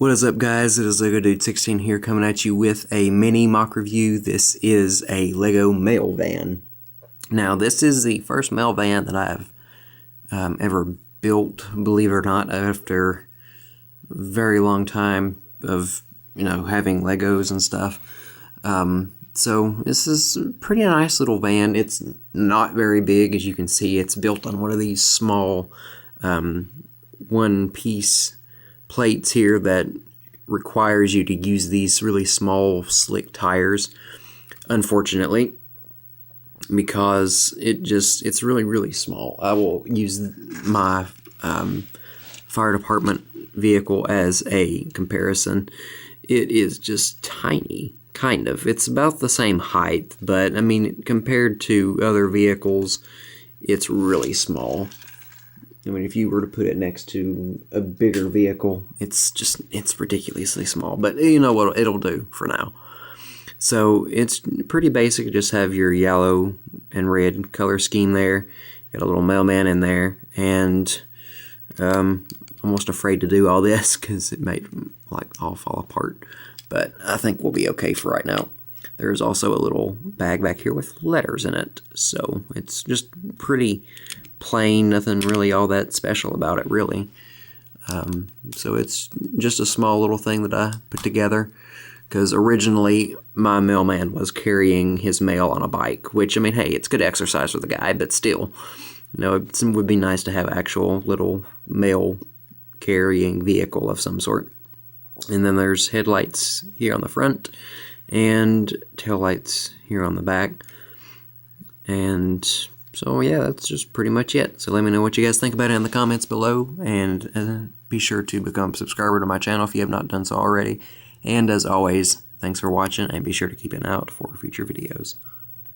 What is up, guys? It is Lego Dude 16 here, coming at you with a mini mock review. This is a Lego mail van. Now, this is the first mail van that I've ever built, believe it or not, after a very long time of having Legos and stuff. So this is a pretty nice little van. It's not very big, as you can see. It's built on one of these small one-piece plates here that requires you to use these really small slick tires, unfortunately, because it's really small. I will use my fire department vehicle as a comparison. It is just tiny, kind of. It's about the same height, but I mean, compared to other vehicles, it's really small. I mean, if you were to put it next to a bigger vehicle, it's ridiculously small. But you know what, it'll do for now. So it's pretty basic. Just have your yellow and red color scheme there. Got a little mailman in there, and almost afraid to do all this because it might all fall apart. But I think we'll be okay for right now. There's also a little bag back here with letters in it. So it's just pretty plain, nothing really all that special about it, really. So it's just a small little thing that I put together, because originally my mailman was carrying his mail on a bike, which, I mean, hey, it's good exercise for the guy, but still, it would be nice to have actual little mail carrying vehicle of some sort. And then there's headlights here on the front and taillights here on the back. And so yeah, that's just pretty much it. So let me know what you guys think about it in the comments below, and be sure to become a subscriber to my channel if you have not done so already. And as always, thanks for watching, and be sure to keep an eye out for future videos.